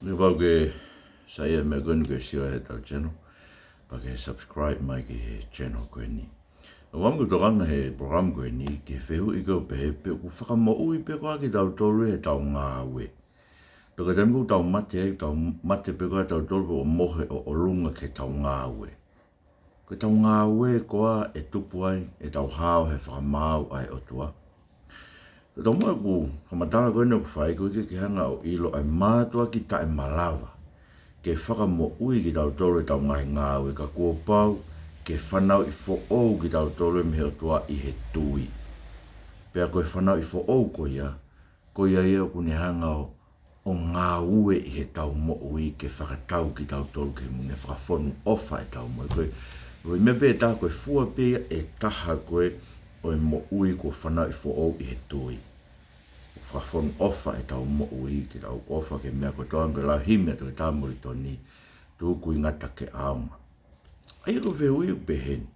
Nipau ke saya me kunu ke sio he tau channel. Pa ke subscribe mai ke channel ko ni. Wam ko toranga he program ko ni ke fehu I ko pe ku Fakamo'ui pe ko kitautolu he tau Ngaue. Pe ko temu tau mate pe ko kitautolu o mohe o lunga ke tau Ngaue. Ko tau Ngaue koa e tupu ai e tau hao he whakamau ai o tua. Tau mua ku hamatanga ko ina ku whai ko ke hanga o ilo ai mātua ki tae malawa. Ke Fakamo'ui ki kitautolu e tau Ngaue ka kua pau ke whanau I fo'ou ki kitautolu e meheo tua I he tui. Pea koe whanau I fo'ou ko ia ia kune hanga o Ngaue I he tau mo'ui ke whakatau ki kitautolu ke mune whakafonu ofa e tau mo'ui. Koe mepe e taha koe fua pia e taha koe o e mo'ui ko whanau I fo'ou I he tui. Whakafonu ofa e tau mo'ui ki tau ofa ke mea koe toa koe lau hime to e tāmuri toni tu kui ngata ke aonga. Ai ko vehui u pehen.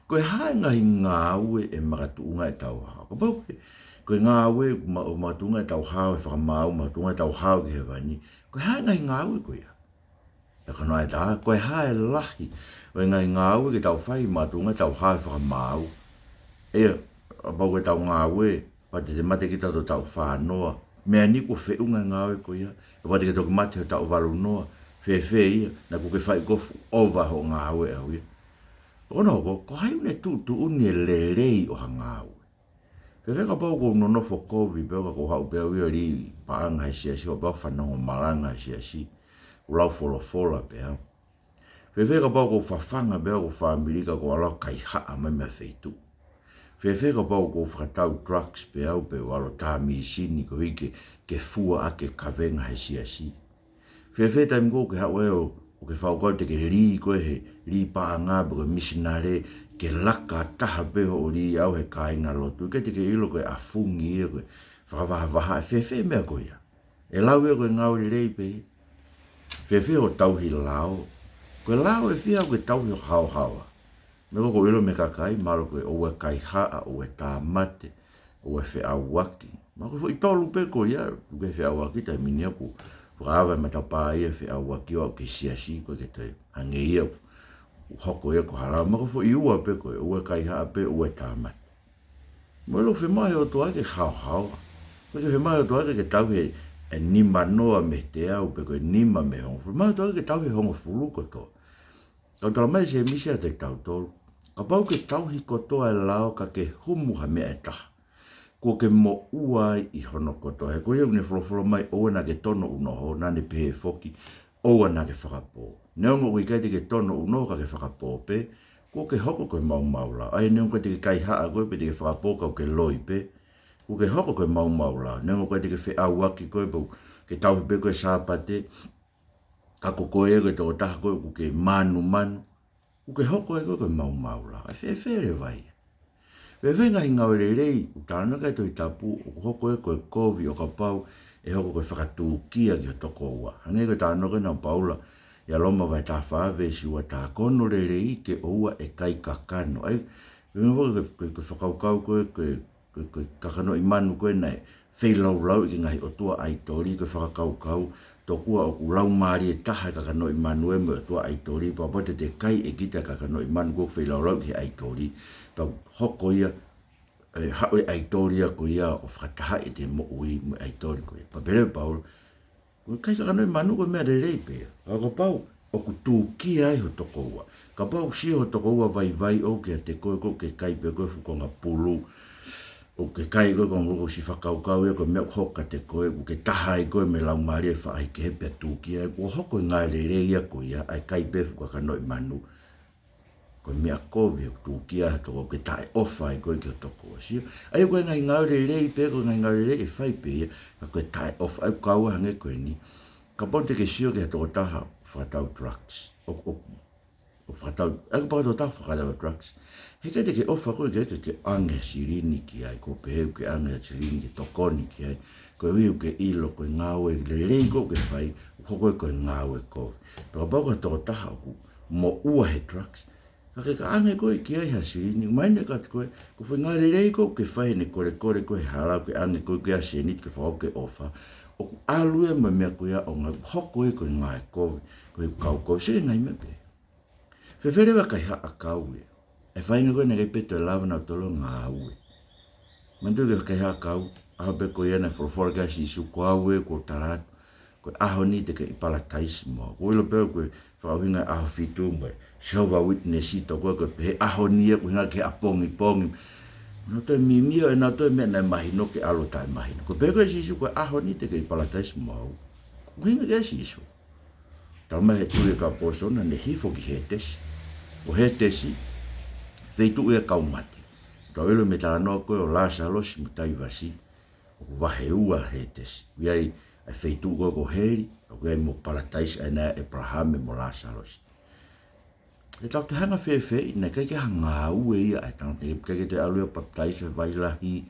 Koe hae ngahi Ngaue e makatuunga e tau hao. Ko pau koe Ngaue o makatuunga e tau hao e whakamau, makatuunga e tau hao ki he wani. Koe hae ngahi Ngaue koe ia. E kanoa e taha, koe hae lahi o ngahi Ngaue ki tau whai makatuunga e tau hao e whakamau. E pau koe tau Ngaue, pate te mate ki tau tau whanoa. Mea ni ko whiunga Ngaue koe ia. E pate ki tau mate o tau walu noa. Fe ia, na ko ke whai gofu ova ho Ngaue au ia. Ono ko hai une tu uni e lelei o ha Ngaue. Fe ka pau ko no fo COVID pe ko hau pe ia ri paanga e sia o pau whanongo malanga e sia ulau fola pe au. Fe ka pau ko whawhanga pe ko whaamilika ko alau kai haa mai mea feitu. Fe ka pau ko whakatau drugs pe au pe walo tāmi sini ko hike ke fua ake kavenga e sia. Fe taim ko ke hau eo o ke whau te ke ri koe he ri paanga pe ko missionare ke laka taha pe ho ri au he kāinga lotu. Ke te ke ilo koe a fungi e koe whakavaha fe mea koe ia. E lau e koe Ngaue rei pe. Fe o tauhi lao. Koe lao e fia koe tauhi hao. Me ko ilo me kakai malo koe o e kai haa o e tā mate o e whi au waki. Ma koe fo I tolu pe koe ia. Koe whi au waki tai mini aku. Whakawa me tau pā ia whi au waki o ke siasi koe ke te hange ia hoko ia ko halau. Ma koe fo I ua pe koe o e kai haa pe o e tā mate. Mo ilo whi mai o toa ke hao. Koe whi mai o toa ke tau he e nima noa me te au pe koe nima me hongo. Whi mai o toa ke tau he hongo fulu ko toa. Kau tala mai se misia te kitautolu. Ka pau ke tauhi kotoa e lao ka ke humu ha mea e taha. Ko ke mo uai I hono kotoa. He koe iau ne wholofolo mai oa na ke tono unoho, na ne pehe foki, oa na ke whakapō. Neongo koe kai te ke tono unoho ka ke whakapō pe, ko ke hoko koe mau la. Ai neongo koe te ke kai haa koe pe te ke whakapō kau ke loi pe, ko ke hoko koe mau la. Neongo koe te ke whi au waki koe pau, ke tauhi pe koe sāpate, ka ko koe koe tō taha koe ko ke manu. Ko ke hoko e koe mau la. Ai where vai. Wewe ngahi Ngaue rei, u tāna kai toi tapu, o hoko e koe kovi o ka pau, e hoko koe whakatūkia ki o toko ua. Hange koe tāna kai nau paula, ia loma vai tā whawe si ua tā kono rei ke oua e kai kakano. Ai, wewe koe whakaukau koe kakano I manu koe nei, whailau I ngahi o tua aitori koe whakaukau, tokua o ku lau maari e taha kakano I manu e me o tua aitori, pa pote te kai e kita kakano I manu koe whailau ki aitori, pa hoko ia haue aitori a ko ia o whakataha e te mo'ui mo aitori ko ia. Pa pere Paul, kai kakano I manu koe mea rei pea. Ka pau, o ku tūkia ai ho toko ua. Ka pau si ho toko ua vai o ke te koe ke kai pe koe fukonga pulu, o ke kai koe ko si whakaukau e koe mea hoka te koe, o ke taha I koe me lau maari e whaai ke he pia tūkia e ko hoko Ngaue rei ia ko ia, ai kai pe fukakano I manu. Koe mea kovi o tūkia toko ke tae ofa I koe ki o toko o sio. Ai koe ngai Ngaue rei pe, koe ngai Ngaue rei e whai pe ia, ka koe tae ofa, ai kaua hange koe ni. Ka pote ke sio ke toko taha whakatau drugs. O whakatau, ai ko pakato taha whakatau drugs. He kai te ke ofa koe ke ange sirini ki ai, ko peheu ke ange sirini ki tokoni ki ai, koe hiu ke ilo koe Ngaue rei ko ke whai, koe koe Ngaue koe. Paka pau ka toko taha mo ua he drugs. Ka ke ka ange koe ki ai ha sirini, maine ka koe, ko whi Ngaue rei ko ke whai ne kore koe halau ke ange koe ke a sirini ke whao ke ofa, o alu e me koia o nga hoko e ko ngai ko kau se ngai me pe fefere wa kai ha akau e whainga koe ngai peto e lawa na tolo Ngaue mandu ke kai ha akau a be ko ia na forga si su ko aue ko tarat ko ahoni te ke ipalataismo ko lo pe ko whainga a fitu mai show witness to ko pe ahoni ko nga ke apongi no te mimio e na to me na mai no ke alo tai mai ko pe ko si su ko ahoni te ke ipalataismo ko nga ke si su tama he tu ka persona ne hifo ki hetes o hetesi feitu e kaumate to elo me ta no ko la salos mutai vasi o vahe ua hetes viai ai feitu ko heri o ke mo palatais ana Abraham mo la salos e tau te hanga fefe na kai ke Ngaue ia ai tang te te alu baptais vai lahi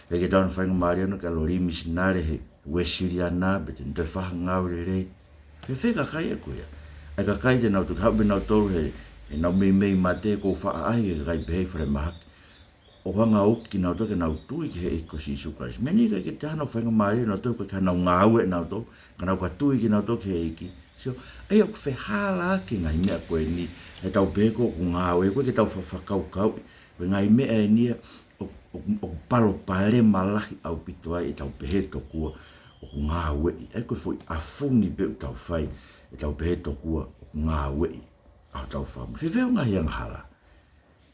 e ke dan fang mariano ka lori missionare he wesiriana bet te fa Ngaue re fefe ka kai ko ia ai ka kai de na tu ha be na to he e na me mate ko fa ai e kai be fre ma o hanga o ki na to ke na tu ki he ko si su kras meni ka ke tano fang mariano to ko ka na Ngaue na to ka na ka tu ki na to ke ki so ai o fe hala ki ngai me ko ni e tau peko ku Ngaue ko ke tau whakau kau we ngai me e ni o palo pale malahi au pitoa e tau pehe to kua o ku Ngaue e ko foi afuni be tau fai e tau pehe to kua o ku Ngaue au tau famu fe ngai ang hala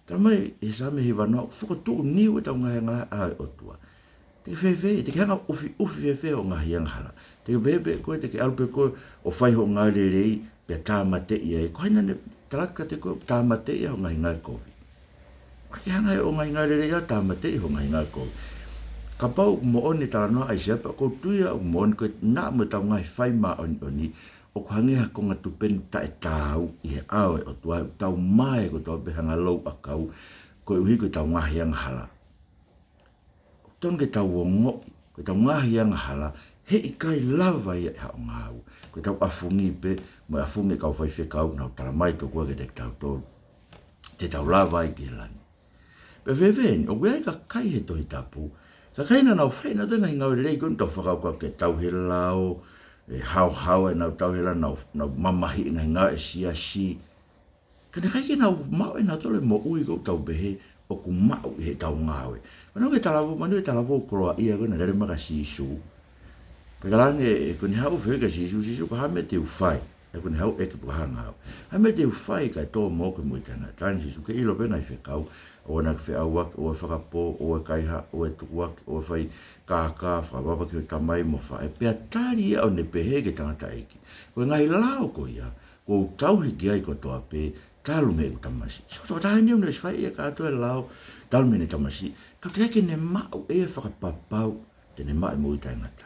tamai e sa me hiva no fuko tu ni o tau ngai ang hala o tua te fe te hanga ufi fe o ngai ang hala te bebe ko te ke alpe ko o fai ho ngai le pe tamate e ko ina Talaka te ko tamate e ho ngai ko. Ki hanga o ngai re ya tamate e ho ngai ko. Ka pau mo oni tala no ai sepa ko tuia o mo ko na mo ta ngai fai ma oni o ko hange ha ko ngatu pen ta e tau i he au o tua tau mai ko to be hanga lo akau ko uhi ko tau ngai yang hala. Ton ke tau ngo ko tau ngai yang hala he ikai lava ia ha ngau ko tau afungi pe mo afungi ka fai fe kau na tala mai to ko ke te kitautolu te tau lava i ki lani pe veven o we ka kai he to hitapu ka kai na na fai na to ngai ngau rei ko to fa ka ke tau he lao e hau e na tau he la na mamahi ngai ngau e si ka ne kai ke na mau e na to le mo ui ko tau behe o ku mau he tau Ngaue no ke tala vo manu tala vo ko ia ko na re ma ka si su Pegalange e kuni hau whega sisu ka hame te uwhai. E kuni hau eke puka hangau. Hame te uwhai kai tō mō ke muitanga. Tāni sisu ke ilo pena i whekau. O na ke whea o e whakapo, o e kaiha, o e tukuak, o e whai kākā, whakawapa ki o tamai mo whae. Pea tāri ia o ne pehe ke tangata eki. Koe ngai lao ko ia, ko tauhi ki ai ko toa pe, tālu me u tamasi. Siko tō tāhi niu nes whai ia kātua e lao, tālu me ne tamasi. Kau te eke ne mau e whakapapau, te ne mai muitangata.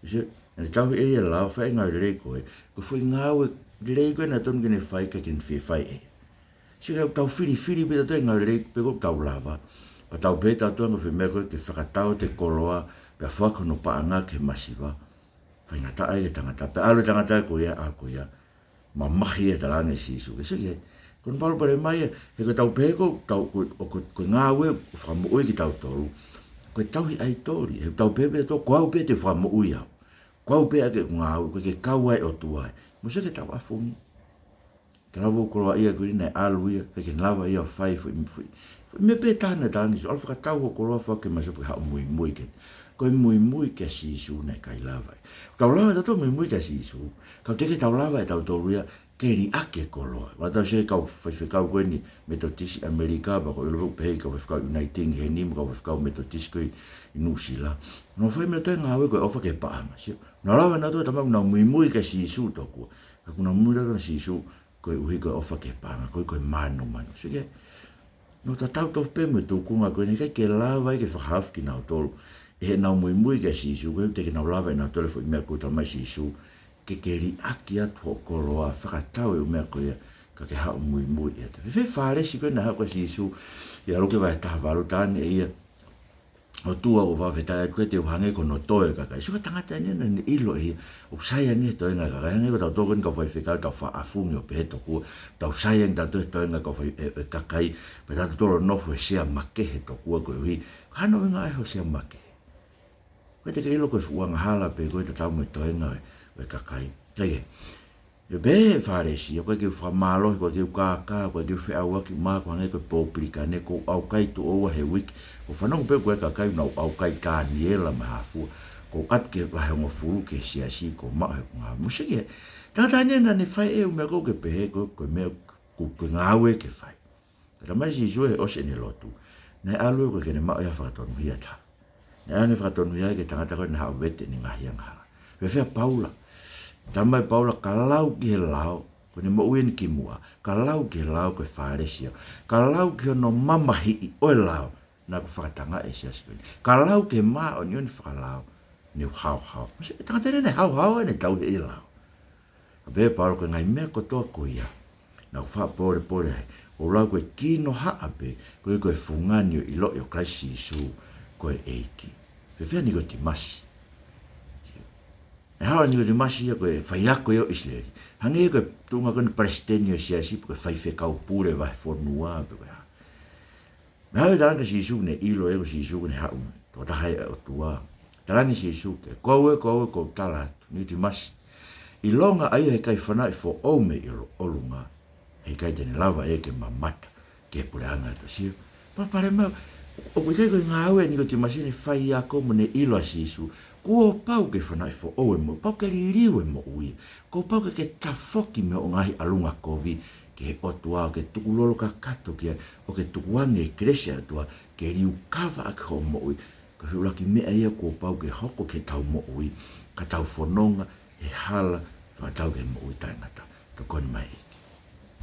Se ne tau e la fa nga le ko ko foi Ngaue le ko na ton gene fai ka kin fi fai e se ka tau fili be to nga le pe ko tau lava pa tau be ta to no fe me ko ke fa tau te koloa pe fa ko no pa nga ke masiva fa nga ta ai tanga ta pe alo tanga ta ko ya a ko ya ma mahi e ta la ne si su se ke kon palo pare mai e ko tau pe ko tau ko Ngaue Fakamo'ui kitautolu ko tau hi ai tori e tau pe to ko pe te Fakamo'ui ya Kau pe ake Ngaue ko ke kauai o tuai. Mo se ke tau afungi. Tala vo ko ia ko ina alu ia ke lava ia fai fo me pe tana tani so alfa tau ko fo ke maso ha muy ke. Ko muy ke si su na kai lava. Tau lava to muy ke si su. Ka te ke tau lava e tau toria ke ri ake ko lo. Wa ta se kau fai kau ko ni metodisi Amerika ba ko lo pe ko fa uniting he ni mo ko fa metodisi ko inusila. No fai me te Ngaue ko ofa ke pa ma. No lava na to tama na muy ke si su to ko. Ka na muy ka si su ko uhi ko ofa ke pa ma ko mano. Se ke no ta tau to pe me to kunga ko ni ke lava ke fa half ki na to. E na muy ke si su ko te ke na lava na to le fo me ko ta mai si su. Ke ri aki atu o koroa whakatau e o mea koe ka ke hao muy e te. Fe whare si koe na hao kwa si isu i aroke vai taha waru tāne e ia o tua o whawhetai koe te uhange ko no toe kakai. Suka tangata ni na ilo e ia o sayang e toe ngā kakai. Hange ko tau tōkun ka whai whekau tau whaafungi o pehe tōkua. Tau sayang tau toe toe ngā ka whai kakai. Pa tau tōro nofu e sea make he tōkua koe hui. Hano e ngā e ho sea make. Koe te keilo koe fuanga hala pe koe te tau me toenga we kakai. Kege. Yo be faresi, koe ke whamalo, koe ke ukaka, koe ke whiaua ki maa koe ngai koe pōpirika ne ko au kai tu oua he wiki. Ko whanongo pe koe kakai na au kai kāniela ma hafua. Ko at ke wahonga furu ke siasi ko maa he ngā musike. Tata nena ne whai e umea ko ke pehe koe mea ko Ngaue ke whai. Kata mai si sue he ose ni lotu. Nei alu koe kene maa ia whakatonu hia ta. Nei ane whakatonu hia ke tangata koe na hao vete ni ngahi angara. Wewhea Paula. Tamai Paula kalau ki he lao, ko ne mo uen ki mua, kalau ki he lao ko wharesia, kalau ki ono mamahi i oe lao, na ko whakatanga e sia sikoni. Kalau ki maa o nioni whakalao, ni hao. Tangata nene hao e ne tau he i lao. Ka be Paula ko ngai mea kotoa ko ia, na ko wha pore hei, o lau koe kino haa pe, koe fungani o ilo i o Christ Isu, koe eiki. Wewhea ni koe ti masi. E hawa ni koe te masi ia koe whaiako eo Israeli. Hange koe tunga koe presidenti o siasi koe whaife kau pure vai whonua pe koe ha. Me hawe taranga si isu ne ilo ego si isu ne hau. Tō tahai o tua. Taranga si isu ke koe ko tala atu. Ni te masi. I longa aia he kai whanai fo ome i olunga. He kai tene lava e ke mamata. Ke pure anga to sio. Pare mau. O koe kai koe Ngaue ni koe te masi ne whaiako mo ne ilo si isu. Ko pau ke whanai fo oe mo, pau ke ririu e mo ui. Ko pau ke tafoki me o ngahi alunga kovi, ke otua o ke tukulolo ka kato kia, o ke tukuange e kresia atua, ke riu kawa ake ho mo ui. Ka whiulaki mea ia ko pau ke hoko ke tau mo ui, ka tau whanonga, e hala, wha tau ke mo ui taingata. To koni mai.